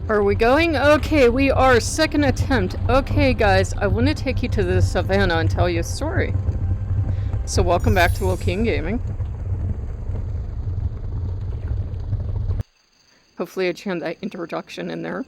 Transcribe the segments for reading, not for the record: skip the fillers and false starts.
Are we going? Okay, we are. Second attempt. Okay, guys, I want to take you to the Savannah and tell you a story. So welcome back to Lokean Gaming. Hopefully I jammed that introduction in there.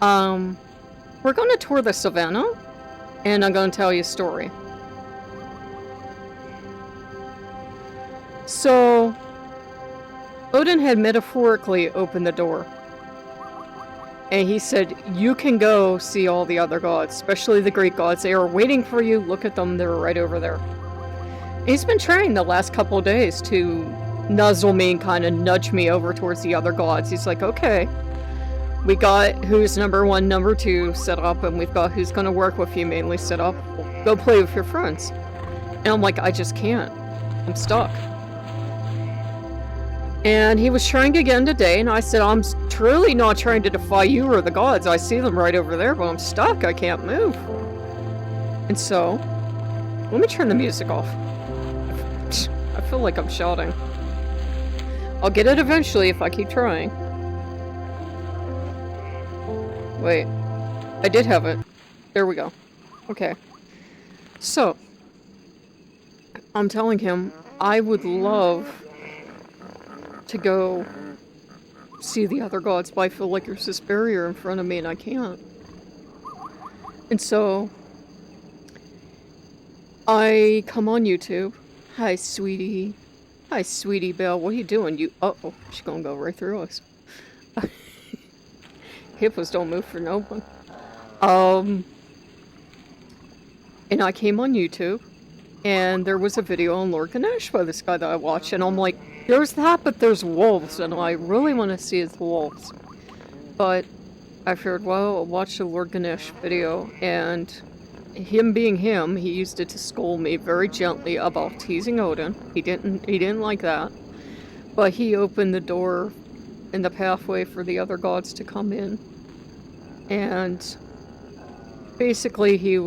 We're going to tour the Savannah, and I'm going to tell you a story. So, Odin had metaphorically opened the door. And he said, you can go see all the other gods, especially the Greek gods. They are waiting for you. Look at them. They're right over there. And he's been trying the last couple of days to nuzzle me and kind of nudge me over towards the other gods. He's like, okay, we got who's number 1, number 2 set up, and we've got who's going to work with you mainly set up. Go play with your friends. And I'm like, I just can't. I'm stuck. And he was trying again today, and I said, I'm truly not trying to defy you or the gods. I see them right over there, but I'm stuck. I can't move. And so, let me turn the music off. I feel like I'm shouting. I'll get it eventually if I keep trying. Wait. I did have it. There we go. Okay. So, I'm telling him, I would love to go see the other gods, but I feel like there's this barrier in front of me and I can't. And so I come on YouTube. Hi, sweetie. Hi, sweetie Belle. What are you doing? Uh-oh, she's gonna go right through us. Hippos don't move for no one. And I came on YouTube, and there was a video on Lord Ganesh by this guy that I watched, and I'm like, there's that, but there's wolves, and I really want to see the wolves. But I figured, well, I'll watch the Lord Ganesh video, and him being him, he used it to scold me very gently about teasing Odin. He didn't like that. But he opened the door in the pathway for the other gods to come in. And basically, he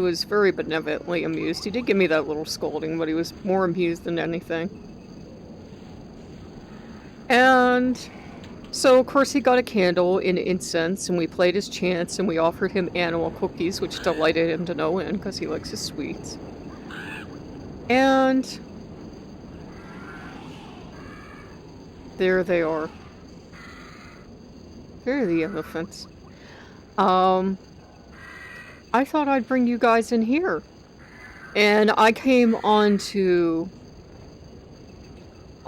was very benevolently amused. He did give me that little scolding, but he was more amused than anything. And so, of course, he got a candle and incense, and we played his chants, and we offered him animal cookies, which delighted him to no end, because he likes his sweets. And there they are. There are the elephants. I thought I'd bring you guys in here. And I came on to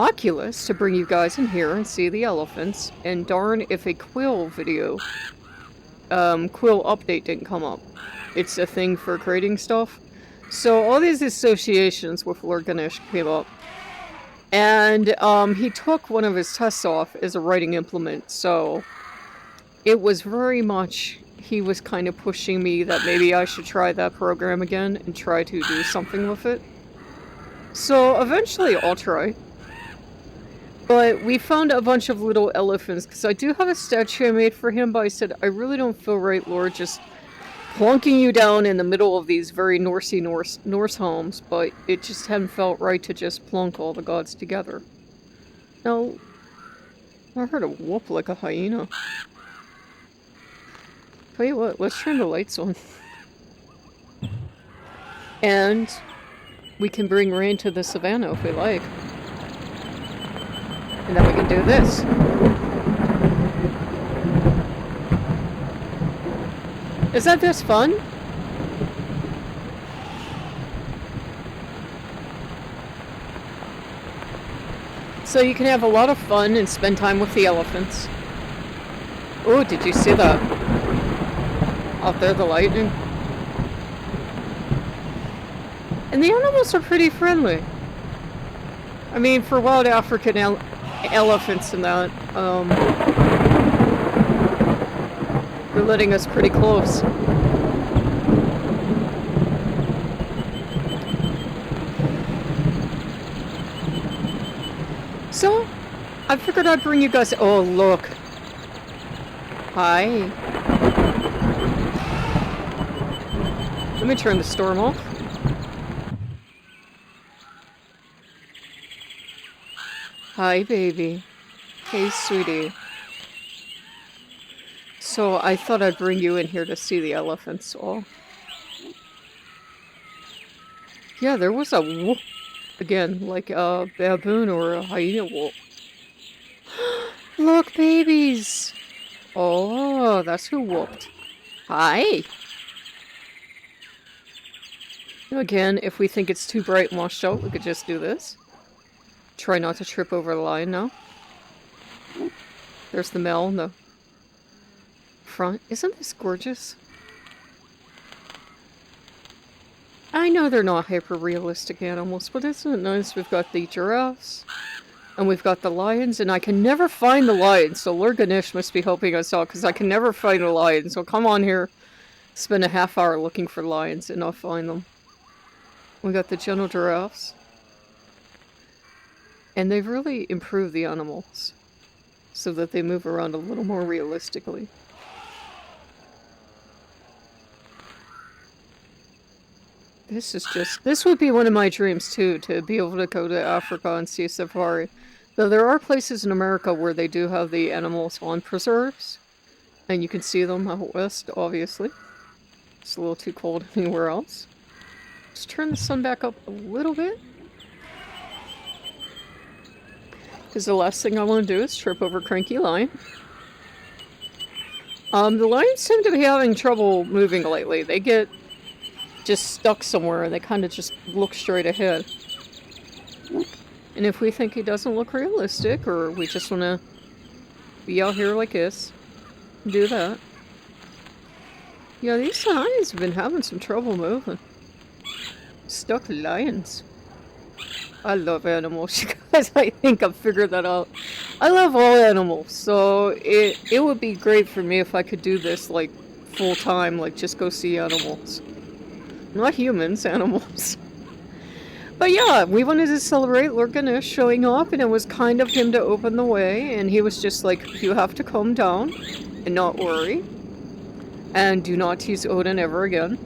Oculus to bring you guys in here and see the elephants, and darn if a Quill video, Quill update didn't come up. It's a thing for creating stuff. So all these associations with Lord Ganesh came up. And he took one of his tests off as a writing implement, so it was very much, he was kind of pushing me that maybe I should try that program again and try to do something with it. So eventually I'll try. But we found a bunch of little elephants, because I do have a statue I made for him, but I said, I really don't feel right, Lord, just plonking you down in the middle of these very Norse homes, but it just hadn't felt right to just plonk all the gods together. Now, I heard a whoop like a hyena. Tell you what, let's turn the lights on. And we can bring rain to the Savannah if we like. And then we can do this. Is that this fun? So you can have a lot of fun and spend time with the elephants. Oh, did you see that? Out there, the lightning. And the animals are pretty friendly. I mean, for wild African elephants and that, they're letting us pretty close. So, I figured I'd bring you guys. Oh, look. Hi. Let me turn the storm off. Hi, baby. Hey, sweetie. So I thought I'd bring you in here to see the elephants. Oh. Yeah, there was a whoop. Again, like a baboon or a hyena whoop. Look, babies! Oh, that's who whooped. Hi! Again, if we think it's too bright and washed out, we could just do this. Try not to trip over the line now. There's the male in the front. Isn't this gorgeous? I know they're not hyper-realistic animals, but isn't it nice? We've got the giraffes, and we've got the lions, and I can never find the lions, so Lord Ganesh must be helping us out, because I can never find the lions, so come on here. Spend a half hour looking for lions and not find them. We got the gentle giraffes. And they've really improved the animals, so that they move around a little more realistically. This would be one of my dreams too, to be able to go to Africa and see a safari. Though there are places in America where they do have the animals on preserves, and you can see them out west, obviously. It's a little too cold anywhere else. Just turn the sun back up a little bit. Because the last thing I want to do is trip over Cranky Lion. The lions seem to be having trouble moving lately. They get just stuck somewhere and they kind of just look straight ahead. And if we think he doesn't look realistic, or we just want to be out here like this, do that. Yeah, these lions have been having some trouble moving. Stuck lions. I love animals, guys. I think I've figured that out. I love all animals, so it would be great for me if I could do this, like, full time, like, just go see animals. Not humans, animals. But yeah, we wanted to celebrate Lord Ganesh showing up, and it was kind of him to open the way, and he was just like, you have to calm down and not worry, and do not tease Odin ever again.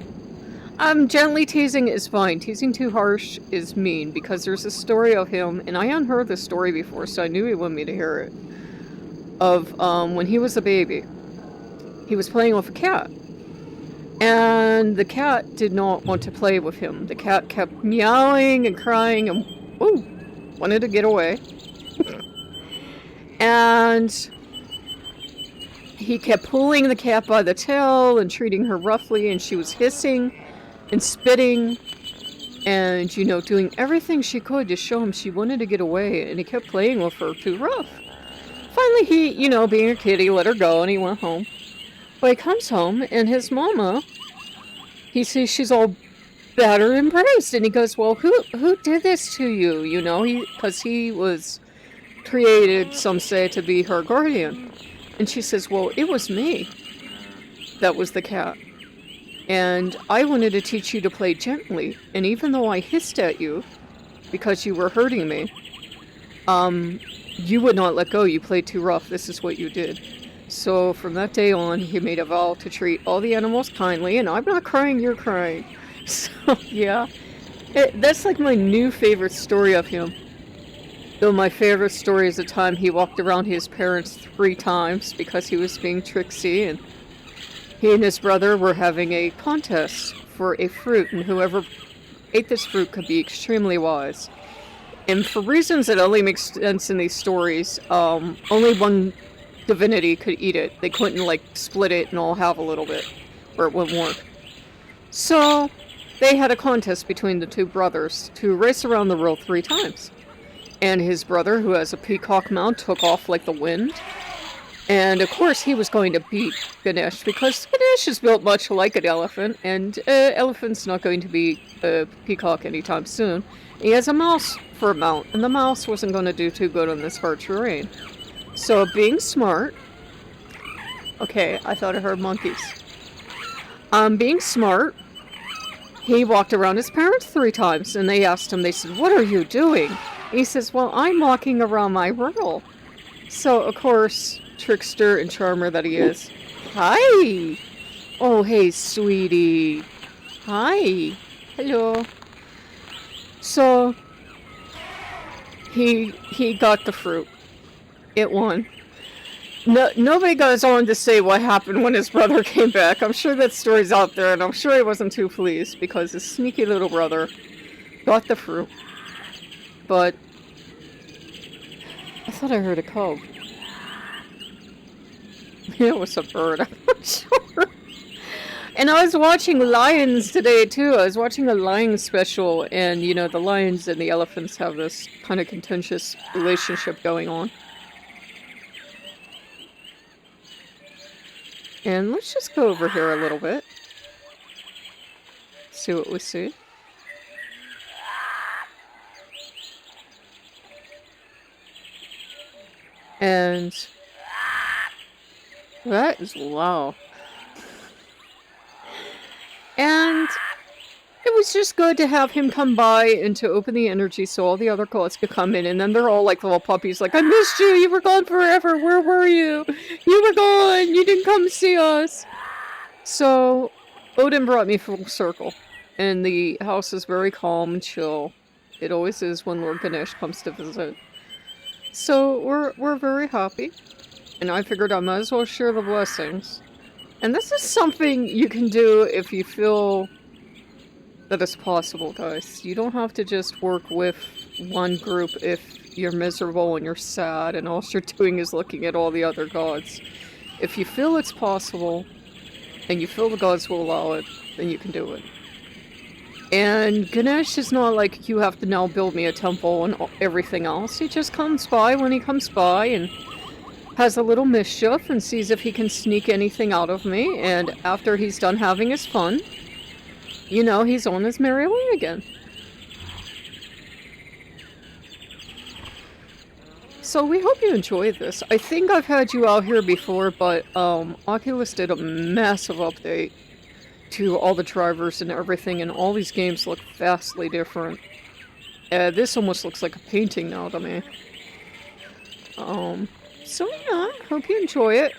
Gently teasing is fine. Teasing too harsh is mean, because there's a story of him, and I hadn't heard this story before, so I knew he wanted me to hear it, of when he was a baby. He was playing with a cat. And the cat did not want to play with him. The cat kept meowing and crying and wanted to get away. And he kept pulling the cat by the tail and treating her roughly, and she was hissing and spitting and, you know, doing everything she could to show him she wanted to get away, and he kept playing with her too rough. Finally, he, you know, being a kid, he let her go and he went home. But he comes home, and his mama, he sees she's all battered and bruised, and he goes, well, who did this to you, you know, because he was created, some say, to be her guardian. And she says, well, it was me that was the cat. And I wanted to teach you to play gently, and even though I hissed at you, because you were hurting me, you would not let go, you played too rough, this is what you did. So from that day on, he made a vow to treat all the animals kindly, and I'm not crying, you're crying. So, yeah. That's like my new favorite story of him. Though my favorite story is the time he walked around his parents 3 times because he was being tricksy, and he and his brother were having a contest for a fruit, and whoever ate this fruit could be extremely wise. And for reasons that only make sense in these stories, only one divinity could eat it. They couldn't, like, split it and all have a little bit, or it wouldn't work. So, they had a contest between the 2 brothers to race around the world 3 times. And his brother, who has a peacock mount, took off like the wind. And, of course, he was going to beat Ganesh, because Ganesh is built much like an elephant, and elephant's not going to be a peacock anytime soon. He has a mouse for a mount, and the mouse wasn't going to do too good on this hard terrain. So, being smart... Okay, I thought I heard monkeys. Being smart, he walked around his parents 3 times, and they asked him, they said, what are you doing? He says, well, I'm walking around my world. So, of course, trickster and charmer that he is. Hi! Oh, hey, sweetie. Hi. Hello. So, he got the fruit. It won. No, nobody goes on to say what happened when his brother came back. I'm sure that story's out there, and I'm sure he wasn't too pleased because his sneaky little brother got the fruit. But I thought I heard a cub. It was a bird, I'm not sure. And I was watching lions today, too. I was watching a lion special, and, you know, the lions and the elephants have this kind of contentious relationship going on. And let's just go over here a little bit. See what we see. And that is loud. And it was just good to have him come by and to open the energy so all the other gods could come in. And then they're all like little puppies, like, I missed you, you were gone forever, where were you? You were gone, you didn't come see us. So Odin brought me full circle. And the house is very calm and chill. It always is when Lord Ganesh comes to visit. So we're very happy. And I figured I might as well share the blessings. And this is something you can do if you feel that it's possible, guys. You don't have to just work with one group if you're miserable and you're sad and all you're doing is looking at all the other gods. If you feel it's possible and you feel the gods will allow it, then you can do it. And Ganesh is not like you have to now build me a temple and everything else. He just comes by when he comes by and has a little mischief and sees if he can sneak anything out of me, and after he's done having his fun, you know, he's on his merry way again. So we hope you enjoyed this. I think I've had you out here before, but Oculus did a massive update to all the drivers and everything, and all these games look vastly different. This almost looks like a painting now to me. So yeah, hope you enjoy it.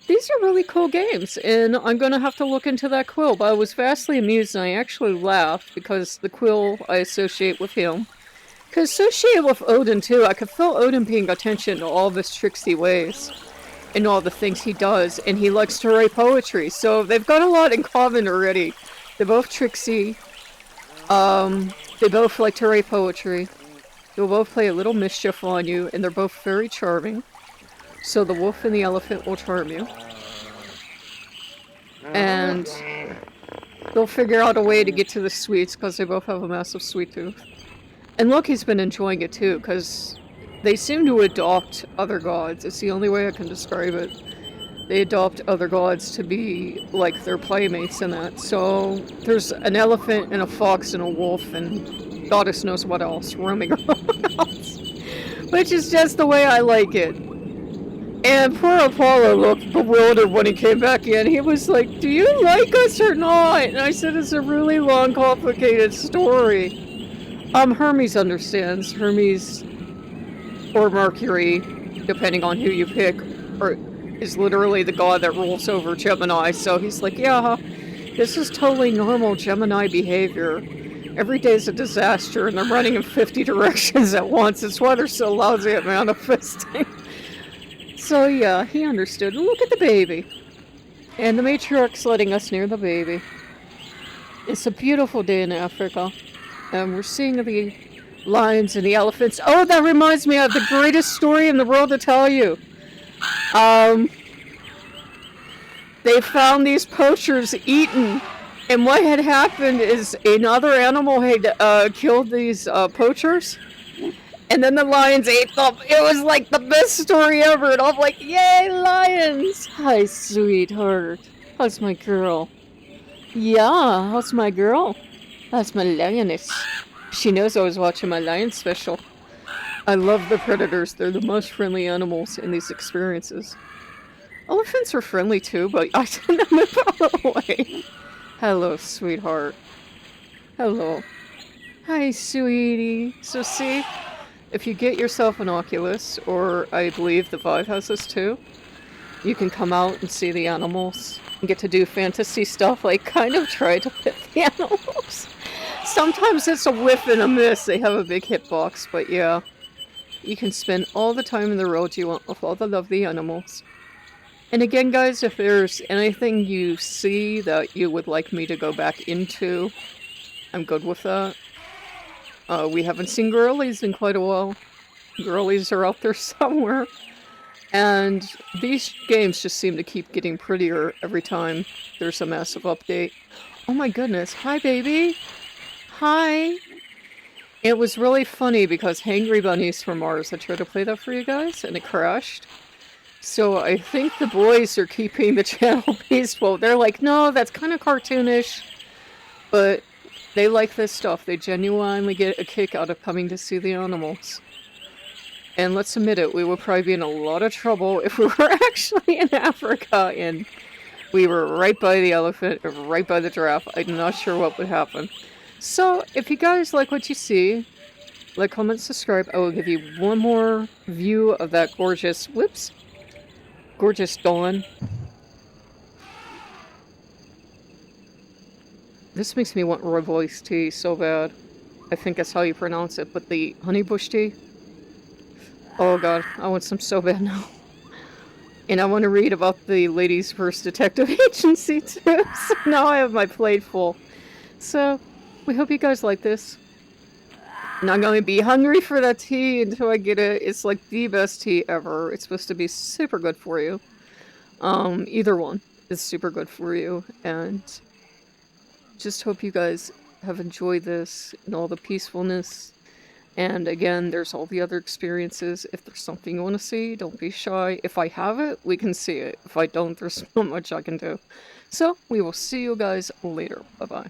These are really cool games, and I'm gonna have to look into that quill, but I was vastly amused and I actually laughed because the quill I associate with him. Because associated with Odin too, I could feel Odin paying attention to all of his tricksy ways and all the things he does, and he likes to write poetry, so they've got a lot in common already. They're both tricksy, they both like to write poetry. They'll both play a little mischief on you, and they're both very charming. So the wolf and the elephant will charm you. And they'll figure out a way to get to the sweets, because they both have a massive sweet tooth. And Loki's been enjoying it too, because they seem to adopt other gods. It's the only way I can describe it. They adopt other gods to be like their playmates and that. So there's an elephant and a fox and a wolf and goddess knows what else roaming around, which is just the way I like it. And poor Apollo looked bewildered when he came back in. He was like, do you like us or not? And I said, it's a really long, complicated story. Hermes understands. Hermes, or Mercury, depending on who you pick, is literally the god that rules over Gemini. So he's like, yeah, this is totally normal Gemini behavior. Every day's a disaster, and they're running in 50 directions at once. It's why they're so lousy at manifesting. So yeah, he understood. Look at the baby. And the matriarch's letting us near the baby. It's a beautiful day in Africa. And we're seeing the lions and the elephants. Oh, that reminds me of the greatest story in the world to tell you. They found these poachers eaten. And what had happened is another animal had killed these poachers. And then the lions ate them. It was like the best story ever. And I'm like, yay, lions! Hi, sweetheart. How's my girl? Yeah, how's my girl? That's my lioness. She knows I was watching my lion special. I love the predators. They're the most friendly animals in these experiences. Elephants are friendly too, but I didn't move out of the way. Hello, sweetheart. Hello. Hi, sweetie. So see, if you get yourself an Oculus, or I believe the Vive has this too, you can come out and see the animals and get to do fantasy stuff, like kind of try to pet the animals. Sometimes it's a whiff and a miss. They have a big hitbox, but yeah. you can spend all the time in the world you want with all the lovely animals. And again, guys, if there's anything you see that you would like me to go back into, I'm good with that. We haven't seen girlies in quite a while. Girlies are out there somewhere. And these games just seem to keep getting prettier every time there's a massive update. Oh my goodness. Hi, baby. Hi. It was really funny because Hangry Bunnies from Mars, I tried to play that for you guys, and it crashed. So I think the boys are keeping the channel peaceful. They're like, no, that's kind of cartoonish. But they like this stuff. They genuinely get a kick out of coming to see the animals. And let's admit it, we would probably be in a lot of trouble if we were actually in Africa and we were right by the elephant or right by the giraffe. I'm not sure what would happen. So, if you guys like what you see, like, comment, subscribe. I will give you one more view of that gorgeous, gorgeous dawn. This makes me want rooibos tea so bad. I think that's how you pronounce it, but the honeybush tea? Oh god, I want some so bad now. And I want to read about the ladies' first detective agency too, so now I have my plate full. So, we hope you guys like this. I'm not going to be hungry for that tea until I get it. It's like the best tea ever. It's supposed to be super good for you. Either one is super good for you, and just hope you guys have enjoyed this and all the peacefulness. And again, there's all the other experiences. If there's something you want to see, don't be shy. If I have it, we can see it. If I don't, there's not much I can do. So, we will see you guys later. Bye-bye.